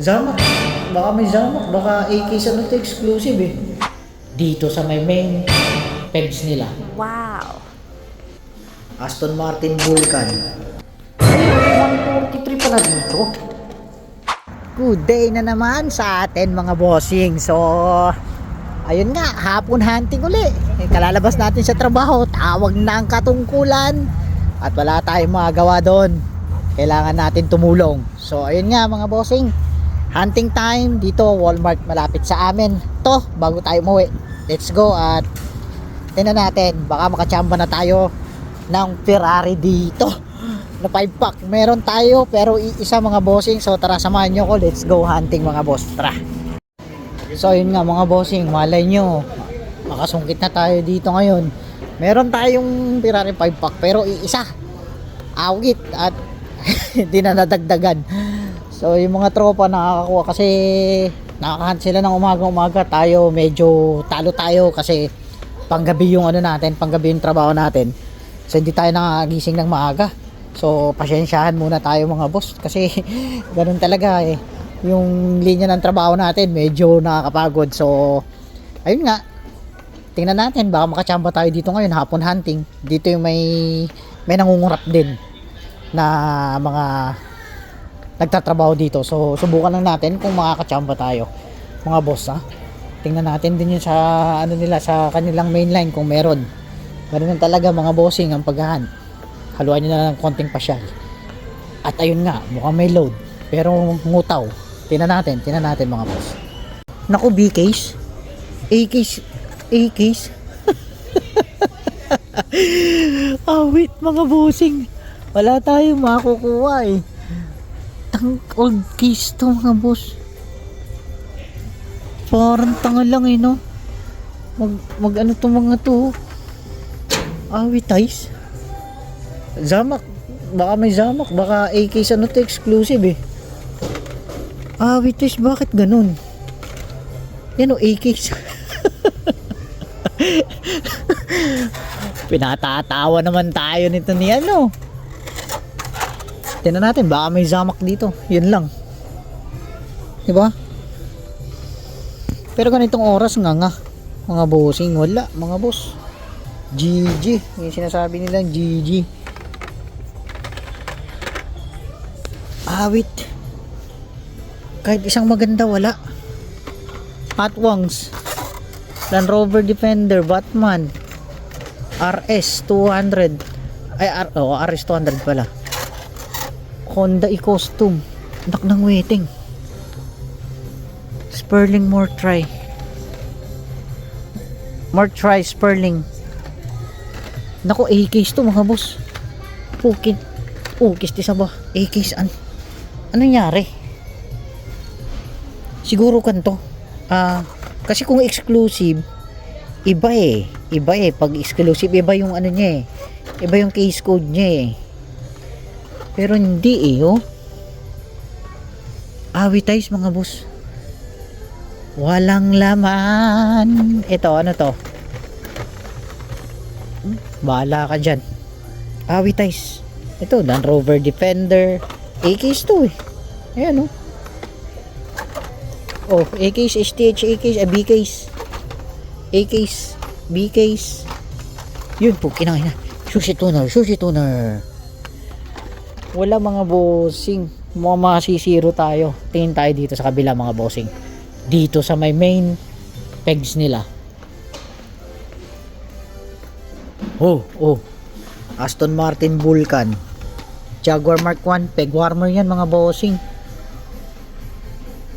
Zamak. Baka may Zamak. Baka AK sa to exclusive eh. Dito sa may main pegs nila. Wow. Aston Martin Vulcan. 143 pala dito. Good day na naman sa atin mga bossing. So, ayun nga, hapon hunting uli. Kalalabas natin sa trabaho, tawag na ang katungkulan at wala tayong magawa doon. Kailangan natin tumulong. So, ayun nga mga bossing. Hunting time dito, Walmart malapit sa amin. To, bago tayo umuwi. Let's go at tingnan natin, baka makachamba na tayo ng Ferrari dito na 5-pack. Meron tayo pero isa mga bossing. So tara, samahan nyo ko. Let's go hunting mga boss. Tara. So yun nga mga bossing, malay nyo makasungkit na tayo dito ngayon. Meron tayong Ferrari 5-pack pero isa awit at hindi na nadagdagan. So yung mga tropa nakakakuha kasi nakakahunt sila ng umaga-umaga. Tayo medyo talo tayo kasi panggabi yung ano natin, panggabi yung trabaho natin. So hindi tayo nakagising ng maaga. So pasensyahan muna tayo mga boss kasi ganun talaga eh. Yung linya ng trabaho natin medyo nakakapagod. So ayun nga, tingnan natin baka makachamba tayo dito ngayon, hapon hunting. Dito yung may nangungurap din na mga nagtatrabaho dito. So subukan lang natin kung makakachamba tayo mga boss ha. Tingnan natin din yun sa ano nila, sa kanilang mainline kung meron. Ganun talaga mga bossing ang paghahunt. Haluan nyo na ng konting pasyal. At ayun nga, mukhang may load pero ngutaw. Tingnan natin mga boss. Naku, B-case, A-case, A-case. Wait mga bossing, wala tayong makukuha eh. Old case to mga boss. Parang tanga lang eh no. Mag ano to mga to. Awit-ice. Zamak. Baka may Zamak. Baka AK sa to exclusive eh. Awit-ice, bakit ganun? Yan o, AK. Pinatatawa naman tayo nito ni ano. Tingnan natin, baka may Zamak dito. Yun lang. Diba? Pero ganitong oras nga mga bossing, wala mga boss. GG, yung sinasabi nilang GG. Awit. Kahit isang maganda wala. Hot Wings, Land Rover Defender, Batman, RS 200. Ay, RS 200 pala. Honda e-Costume. Anak ng waiting. Sperling More Try Sperling. Nako, A-case to mga boss. Ukis ti ba? A-case ano nangyari? Siguro kanto. Kasi kung exclusive iba eh. Pag exclusive iba yung ano niya eh. Iba yung case code niya eh. Pero hindi eh oh. Awit-ice mga boss. Walang laman. Ito, ano to? Bahala ka dyan. Awit-ice. Ito, Land Rover Defender. A-case to eh. Ayan oh. Oh, A-case, STH, A-case, B-case. A-case, B-case. Yun po, kinangina. Sushi tuner. Wala mga bossing. Masisiro tayo. Tingin tayo dito sa kabila mga bossing. Dito sa may main pegs nila. Oh. Aston Martin Vulcan. Jaguar Mark 1 peg warmer yan mga bossing.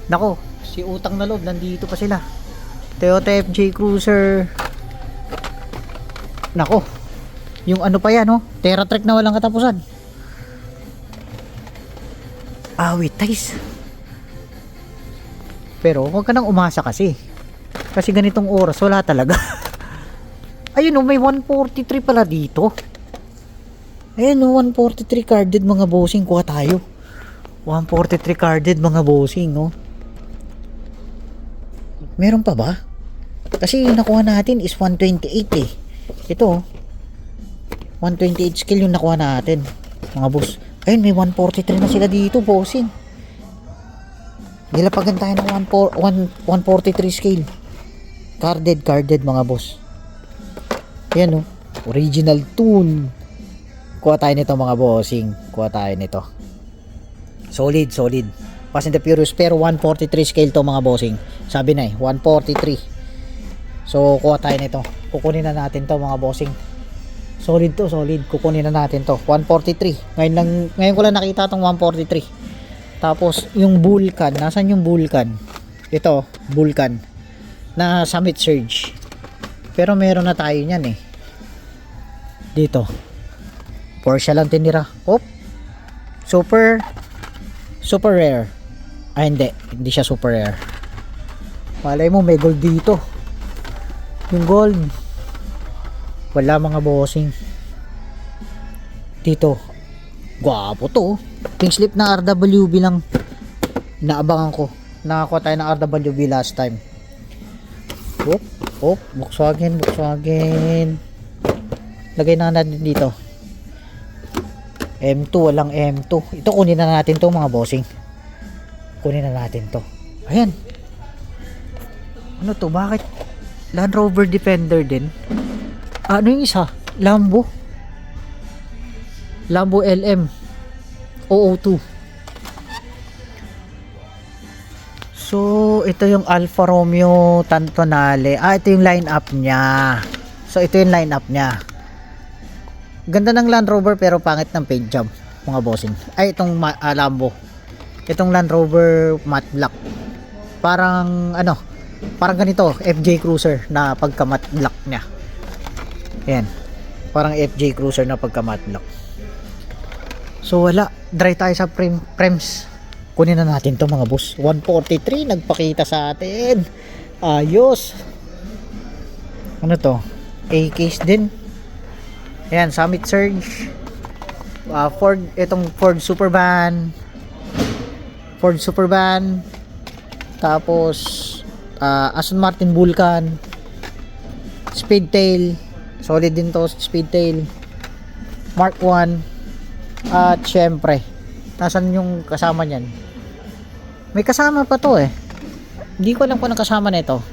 Nako, si utang na loob nandito pa sila. Toyota FJ Cruiser. Nako, yung ano pa yan oh, TerraTrek na walang katapusan. Awit-ice. Pero huwag ka nang umasa kasi ganitong oras wala talaga. Ayun oh, may 143 pala dito. Ayun oh, 143 carded mga bossing. Kuha tayo 143 carded mga bossing no. Meron pa ba? Kasi yung nakuha natin is 128 eh. Ito 128 skill yung nakuha natin mga boss. Ayun, may 143 na sila dito bossing. Nilapagan tayo ng 143 scale. Carded mga boss. Ayan oh. Original tune. Kuha tayo nito mga bossing. Kuha tayo nito. Solid. Fast and the Furious pero 143 scale to mga bossing. Sabi na 143. So kuha tayo nito. Kukunin na natin to mga bossing. Solid. Kukunin na natin to. 143. Ngayon ko lang nakita tong 143. Tapos yung Vulcan, nasaan yung Vulcan? Ito, Vulcan na Summit Surge. Pero meron na tayo niyan eh. Dito. Porsche lang tinira. Oh. Super rare. Ay hindi siya super rare. Malay mo may gold dito. Yung gold wala mga bossing. Dito gwapo to. Pink slip na RWB lang naabangan ko. Nakakuha tayo ng RWB last time. Volkswagen. Lagay na natin dito. M2, walang M2. Ito kunin na natin to mga bossing. Kunin na natin to. Ayan. Ano to? Bakit? Land Rover Defender din. Ano yung isa? Lambo LM 002. So ito yung Alfa Romeo Tantonale. Ito yung lineup niya. Ganda ng Land Rover pero pangit ng paint job mga bossing. Itong Lambo. Itong Land Rover matte black. Parang ganito, FJ Cruiser na pagka matte black niya. Ayan. Parang FJ Cruiser na pagka matte black. So wala, dry tayo sa frames. Kunin na natin to mga boss. 143 nagpakita sa atin. Ayos. Ano to? A-case din. Ayan, Summit Surge. Ford Supervan. Tapos Aston Martin Vulcan. Speedtail. Solid din to, Speedtail. Mark 1. At syempre, nasan yung kasama niyan? May kasama pa to eh. Hindi ko alam kung anong kasama nito.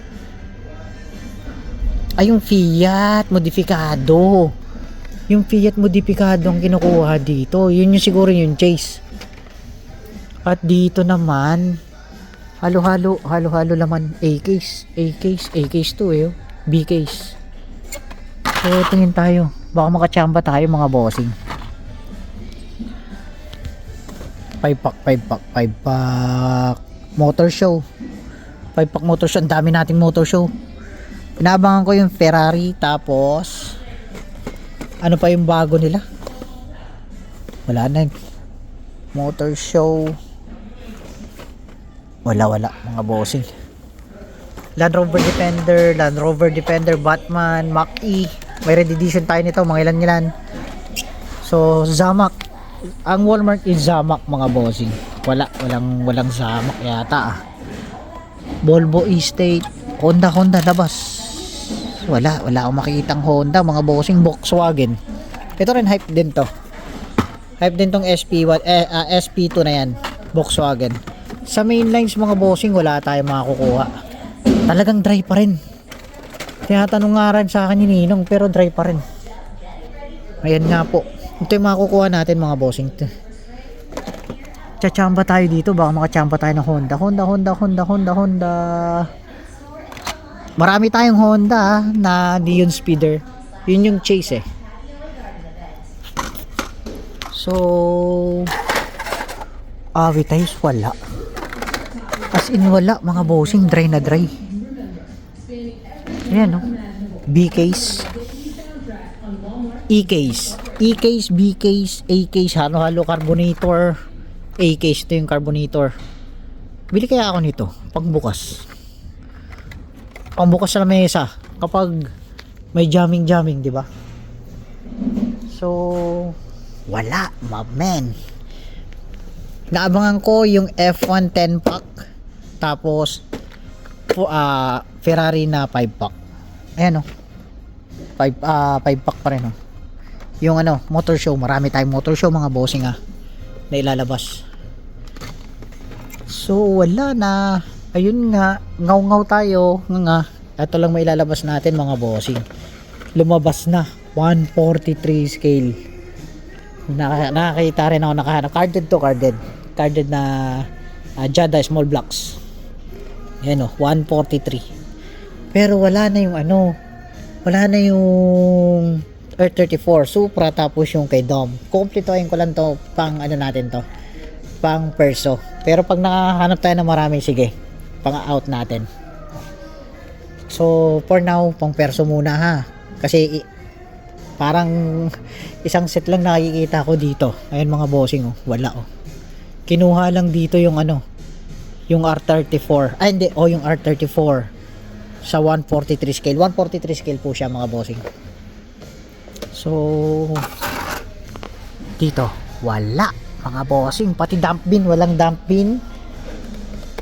Yung Fiat modifikado. Yung Fiat modifikado ang kinukuha dito. Yun yung siguro yung Chase. At dito naman halo-halo laman A-case to eh. B-case. So tingin tayo. Baka makachamba tayo mga bossing. 5-pack motor show. 5-pack motor show. Ang dami nating motor show. Inaabangan ko yung Ferrari. Tapos ano pa yung bago nila? Wala na. Motor show. Wala mga bossing. Land Rover Defender, Batman, Mach-E. May red edition tayo nito, mga ilan. So Zamac. Ang Walmart is Zamac mga bossing. Walang Zamac yata. Volvo Estate, Honda labas. Wala akong makikitang Honda mga bossing. Volkswagen. Ito rin hype din to. Hype din tong SP1 SP2 na yan. Volkswagen. Sa main lines mga bossing wala tayong makakukuha. Talagang dry pa rin. Tinatanong nga rin sa akin ni Ninong pero dry pa rin. Ayan nga po. Ito yung makukuha natin mga bossing. Chachamba tayo dito. Baka makachamba tayo ng Honda. Marami tayong Honda na di yun speeder. Yun yung Chase eh. So Avitais wala. As in wala mga bossing. Dry na dry. Ayan no. B-case, E-case, B-case, A-case, halo-halo carbonator. A-case, ito yung carbonator. Bili kaya ako nito pagbukas sa mesa kapag may jamming, di ba? So wala, man. Naabangan ko yung F1 10-pack tapos Ferrari na 5-pack. Ayan o. 5-pack pa rin o. Yung motor show. Marami tayong motor show mga bossing na ilalabas. So wala na. Ayun nga, ngaw-ngaw tayo. Nga. Ito lang may ilalabas natin mga bossing. Lumabas na 143 scale. Nakakita rin ako nakahanap. Carded na Jada small blocks. Ayan o, 143. Pero wala na yung wala na yung R34 Supra tapos yung kay Dom. Kumpletuhin ko lang to pang natin to. Pang perso. Pero pag nakahanap tayo ng marami, sige. Pang out natin. So, for now, pang perso muna ha. Kasi parang isang set lang nakikita ko dito. Ayun mga bossing oh, wala oh. Kinuha lang dito yung yung R34. Ay hindi, yung R34 sa 143 scale. 143 scale po siya mga bossing. So dito wala mga bossing, pati dump bin, walang dump bin.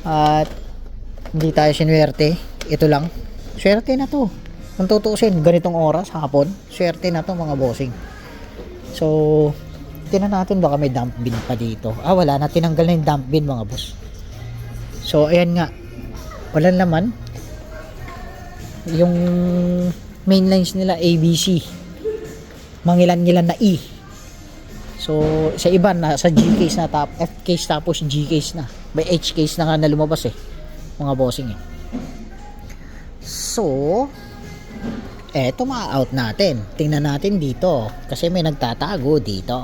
At hindi tayo sinuwerte. Ito lang. Swerte na to. Kung tutuusin, ganitong oras, hapon, swerte na to mga bossing. So, tingnan natin baka may dump bin pa dito. Wala na, tinanggal na yung dump bin mga boss. So, ayan nga. Walang laman. Yung main lines nila, ABC. Mangilan-ngilan na E. So, sa iba na, sa G case na, F case tapos G case na. May H case na nga na lumabas mga bossing So, eto ma-out natin. Tingnan natin dito. Kasi may nagtatago dito.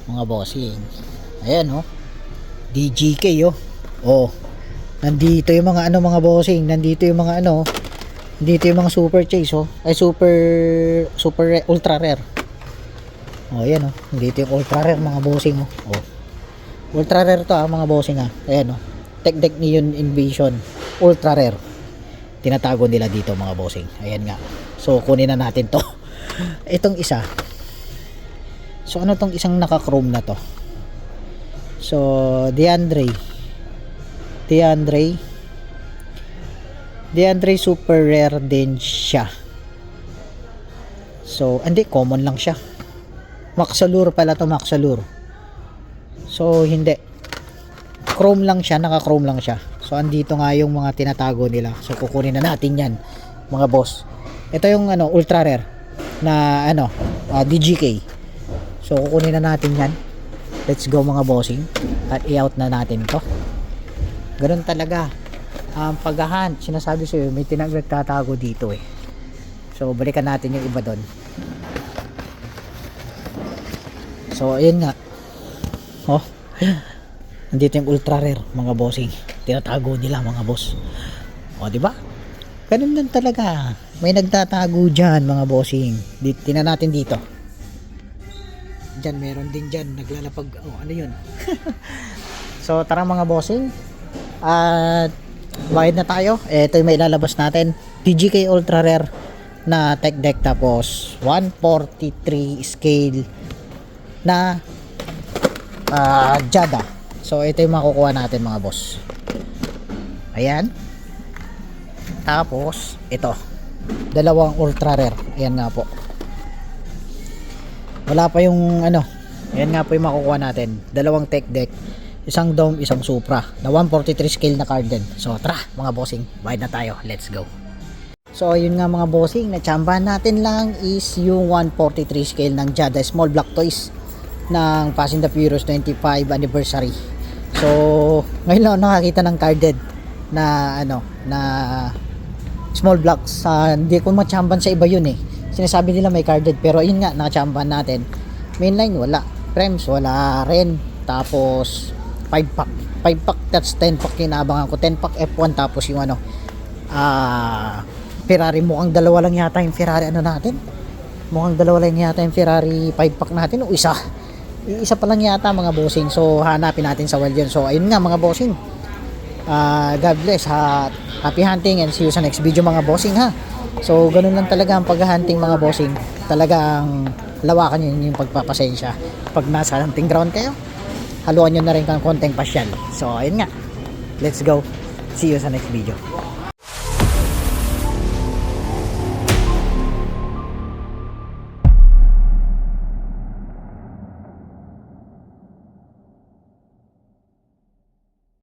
Mga bossing. Ayan DGK nandito yung mga mga bossing. Nandito yung mga dito yung mga super chase Ay super ultra rare. Ayan dito yung ultra rare mga bossing ultra rare to mga bossing Ayan Tech Deck Neon Invasion ultra rare. Tinatago nila dito mga bossing. Ayan nga. So kunin na natin to. Itong isa. So ano tong isang naka-chrome na to? So DeAndre super rare din siya. So hindi, common lang siya. Maxalur pala to, Maxalur. So hindi, chrome lang siya, naka-chrome lang siya. So andito nga yung mga tinatago nila. So kukunin na natin yan mga boss. Ito yung ultra rare na DGK. So kukunin na natin yan. Let's go mga bossing. At i-out na natin to. Ganun talaga ang paghahunt. Sinasabi sa'yo may nagtatago dito So balikan natin yung iba doon. So ayun nga. Nandito yung ultra rare mga bossing. Tinatago nila mga boss. Di ba? Ganun lang talaga. May nagtatago diyan mga bossing. Tingnan natin dito. Diyan meron din diyan naglalapag. Ano 'yun? So tara mga bossing. At bayad na tayo. Ito yung may ilalabas natin. DGK ultra rare na tech deck tapos 143 scale na Jada. So ito yung makukuha natin mga boss. Ayan. Tapos ito, dalawang ultra rare. Ayan nga po. Wala pa yung ayan nga po yung makukuha natin. Dalawang tech deck, isang dome, isang supra na 143 scale na card din. So tara mga bossing, bayad na tayo. Let's go. So ayun nga mga bossing, natsambahan natin lang is yung 143 scale ng Jada Small Block Toys ng Fast and the Furious 25 anniversary. So ngayon lang nakakita ng carded na na small blocks. Hindi ko matsamban sa iba yun Sinasabi nila may carded, pero ayun nga nakatsamban natin. Mainline wala, frames wala rin. Tapos 5 pack that's 10 pack inaabangan ko. 10 pack F1 tapos yung Ferrari, mukhang dalawa lang yata yung Ferrari natin. Mukhang dalawa lang yata yung Ferrari 5 pack natin o isa pa lang yata mga bossing. So hanapin natin sa wild yun. So ayun nga mga bossing, God bless, happy hunting and see you sa next video mga bossing ha. So ganun lang talaga ang pag-hunting mga bossing. Talagang lawakan nyo yung pagpapasensya. Pag nasa hunting ground kayo, haluan nyo na rin kang konting pasyal. So ayun nga, let's go, see you sa next video.